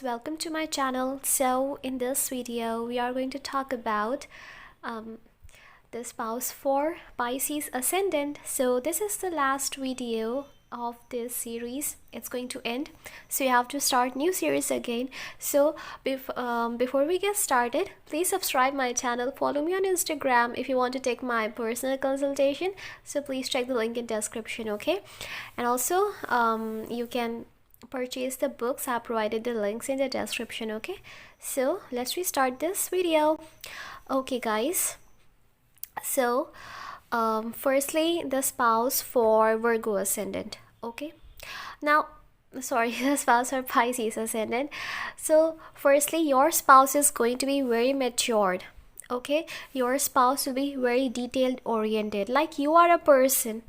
Welcome to my channel. So in this video we are going to talk about um, the spouse for Pisces Ascendant. So this is the last video of this series. It's going to end, so you have to start new series again. So before we get started, please subscribe my channel, follow me on Instagram if you want to take my personal consultation. So please check the link in description, okay? And also you can purchase the books. I provided the links in the description, okay? So let's restart this video. Okay guys, so firstly, the spouse for Virgo Ascendant, okay? Now sorry, the spouse for Pisces Ascendant. So firstly, your spouse is going to be very matured, okay? Your spouse will be very detailed oriented. Like, you are a person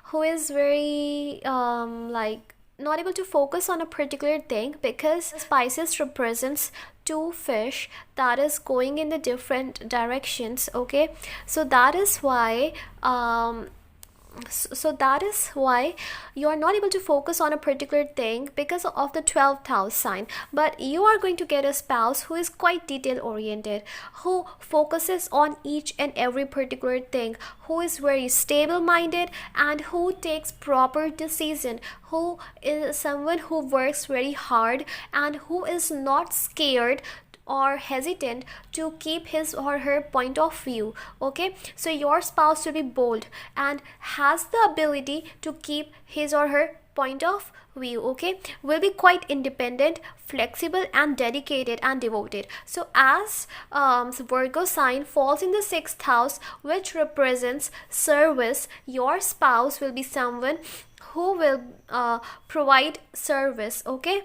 who is very like not able to focus on a particular thing, because Pisces represents two fish that is going in the different directions, okay? So that is why you are not able to focus on a particular thing because of the 12th house sign. But you are going to get a spouse who is quite detail oriented, who focuses on each and every particular thing, who is very stable minded, and who takes proper decision, who is someone who works very hard, and who is not scared or hesitant to keep his or her point of view, okay? So your spouse will be bold and has the ability to keep his or her point of view, okay? Will be quite independent, flexible, and dedicated and devoted. So as Virgo sign falls in the 6th house, which represents service, your spouse will be someone who will provide service, okay?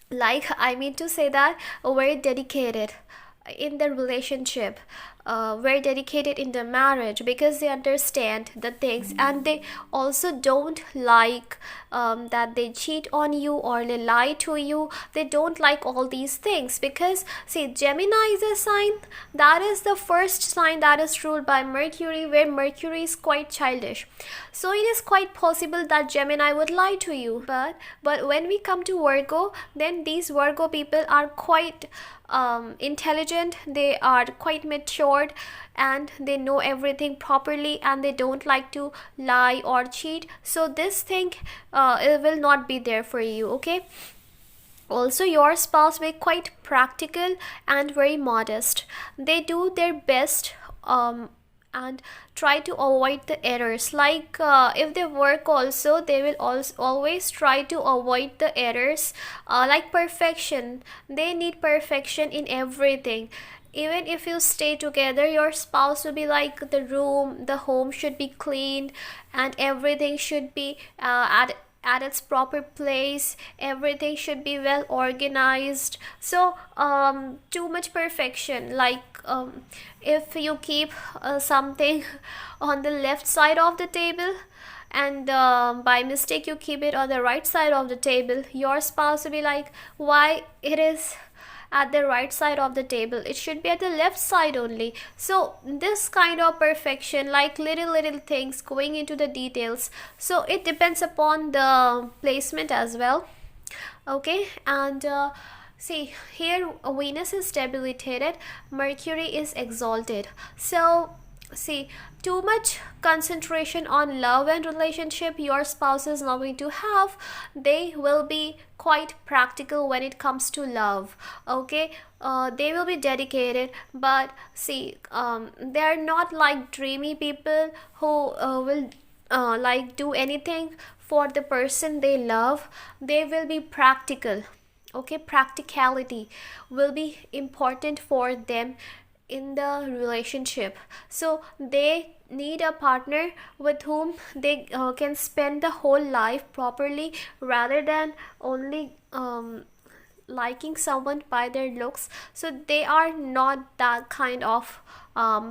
Like, I mean to say that very dedicated in the relationship, very dedicated in the marriage, because they understand the things, and they also don't like that they cheat on you or they lie to you. They don't like all these things, because see, Gemini is a sign that is the first sign that is ruled by Mercury, where Mercury is quite childish. So it is quite possible that Gemini would lie to you. But when we come to Virgo, then these Virgo people are quite intelligent, they are quite matured, and they know everything properly, and they don't like to lie or cheat. So this thing it will not be there for you, okay? Also, your spouse will be quite practical and very modest. They do their best and try to avoid the errors. Like if they work also, they will always try to avoid the errors. Like perfection, they need perfection in everything. Even if you stay together, your spouse will be like, the home should be cleaned, and everything should be at its proper place. Everything should be well organized. So too much perfection. Like if you keep something on the left side of the table, and by mistake you keep it on the right side of the table, your spouse will be like, why it is at the right side of the table, it should be at the left side only. So this kind of perfection, like little things going into the details, so it depends upon the placement as well, okay? And see, here Venus is debilitated, Mercury is exalted. So see, too much concentration on love and relationship your spouse is not going to have. They will be quite practical when it comes to love, okay? They will be dedicated, but see, they are not like dreamy people who will like do anything for the person they love. They will be practical, okay? Practicality will be important for them in the relationship. So they need a partner with whom they can spend the whole life properly, rather than only liking someone by their looks. So they are not that kind of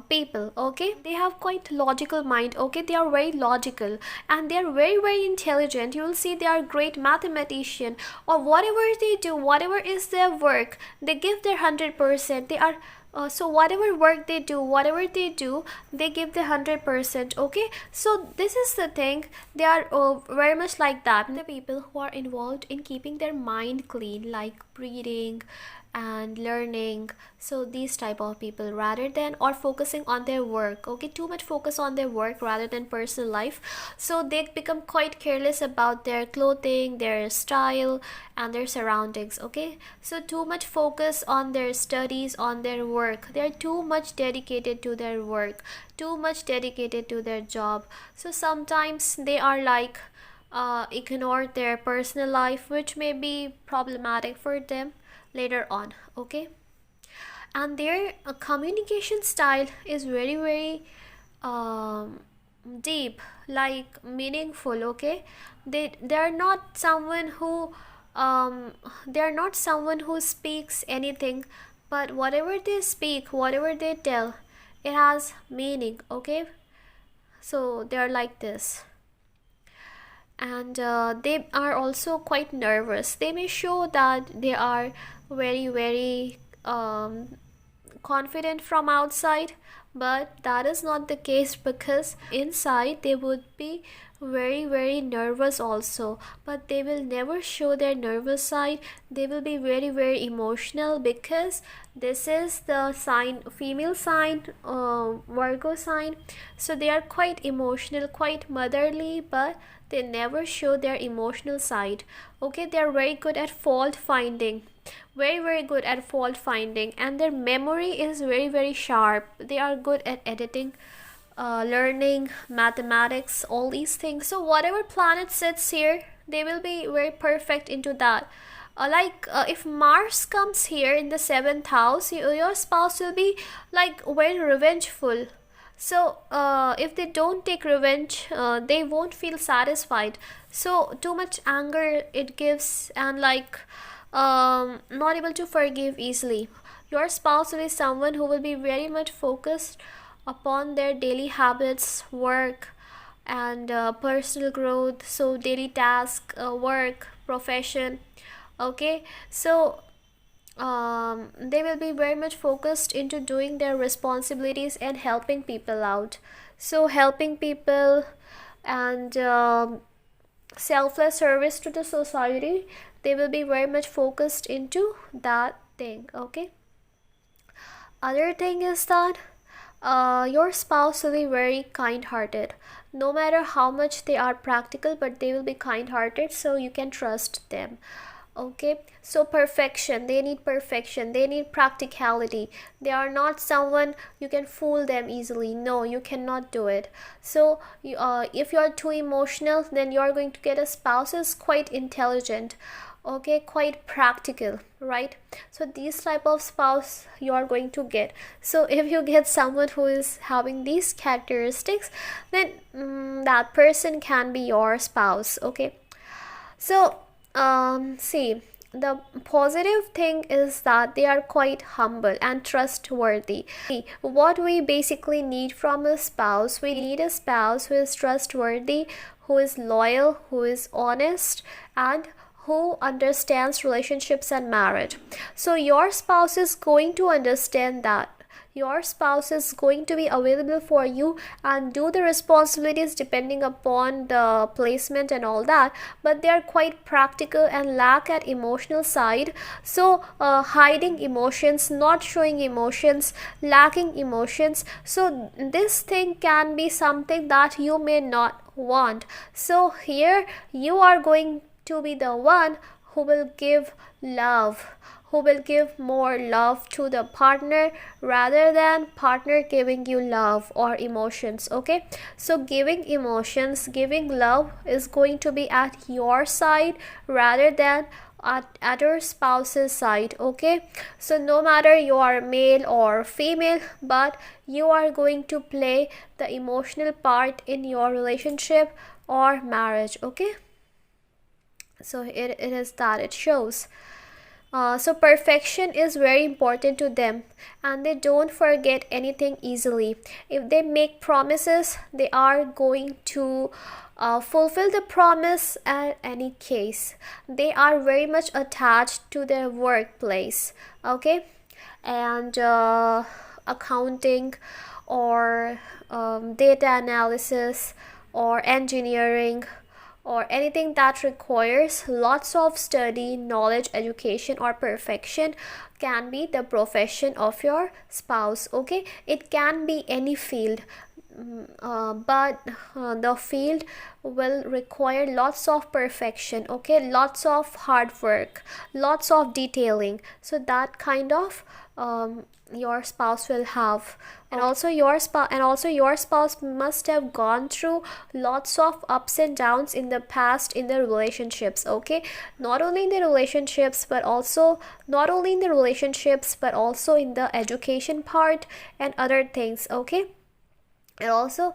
people, okay? They have quite logical mind, okay? They are very logical, and they are very intelligent. You will see they are great mathematician, or whatever they do, whatever is their work, they give their 100%. They are so whatever work they do, whatever they do, they give the 100%, okay? So this is the thing, they are very much like that. The people who are involved in keeping their mind clean, like reading and learning. So these type of people, rather than or focusing on their work, okay, too much focus on their work rather than personal life. So they become quite careless about their clothing, their style, and their surroundings. Okay, so too much focus on their studies, on their work. They're too much dedicated to their work, too much dedicated to their job. So sometimes they are like ignore their personal life, which may be problematic for them later on. Okay, and their communication style is very very um, deep, like meaningful. Okay, they're not someone who they're not someone who speaks anything, but whatever they speak, whatever they tell, it has meaning. Okay, so they're like this. And they are also quite nervous. They may show that they are very very confident from outside, but that is not the case, because inside they would be very very nervous also, but they will never show their nervous side. They will be very very emotional, because this is the sign, female sign, Virgo sign. So they are quite emotional, quite motherly, but they never show their emotional side. Okay, they are very good at fault finding, very very good at fault finding, and their memory is very very sharp. They are good at editing, learning mathematics, all these things. So whatever planet sits here, they will be very perfect into that. If Mars comes here in the seventh house, your spouse will be like very revengeful. So if they don't take revenge, they won't feel satisfied. So too much anger it gives, and like not able to forgive easily. Your spouse will be someone who will be very much focused upon their daily habits, work, and personal growth. So daily task, work, profession. Okay, so they will be very much focused into doing their responsibilities and helping people out. So helping people and selfless service to the society, they will be very much focused into that thing. Okay, other thing is that your spouse will be very kind-hearted. No matter how much they are practical, but they will be kind-hearted, so you can trust them. Okay, so perfection, they need perfection, they need practicality. They are not someone you can fool them easily. No, you cannot do it. So if you're too emotional, then you're going to get a spouse who's quite intelligent, okay, quite practical, right? So these type of spouse you are going to get. So if you get someone who is having these characteristics, then that person can be your spouse. Okay, so see, the positive thing is that they are quite humble and trustworthy. What we basically need from a spouse, we need a spouse who is trustworthy, who is loyal, who is honest, and who understands relationships and marriage. So your spouse is going to understand that. Your spouse is going to be available for you and do the responsibilities depending upon the placement and all that, but they are quite practical and lack at emotional side. So hiding emotions, not showing emotions, lacking emotions. So this thing can be something that you may not want. So here you are going to be the one who will give love, who will give more love to the partner rather than partner giving you love or emotions. Okay, so giving emotions, giving love is going to be at your side rather than at your spouse's side. Okay, so no matter you are male or female, but you are going to play the emotional part in your relationship or marriage. Okay, so it is that it shows. So perfection is very important to them, and they don't forget anything easily. If they make promises, they are going to fulfill the promise at any case. They are very much attached to their workplace. Okay, and accounting or data analysis or engineering or anything that requires lots of study, knowledge, education, or perfection can be the profession of your spouse. Okay, it can be any field. But the field will require lots of perfection, okay, lots of hard work, lots of detailing, so that kind of your spouse will have. And also your spouse must have gone through lots of ups and downs in the past in the relationships. Okay, not only in the relationships but also in the education part and other things. Okay, and also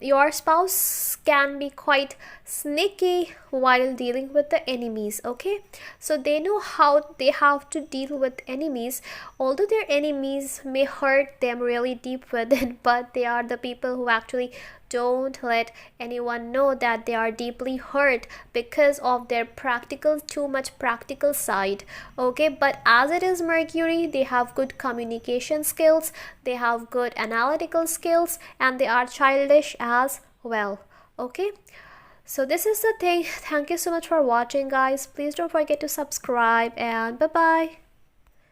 your spouse can be quite sneaky while dealing with the enemies. Okay, so they know how they have to deal with enemies, although their enemies may hurt them really deep within, but they are the people who actually don't let anyone know that they are deeply hurt because of their too much practical side. Okay, but as it is Mercury, they have good communication skills, they have good analytical skills, and they are childish as well. Okay, so this is the thing. Thank you so much for watching, guys. Please don't forget to subscribe, and bye bye.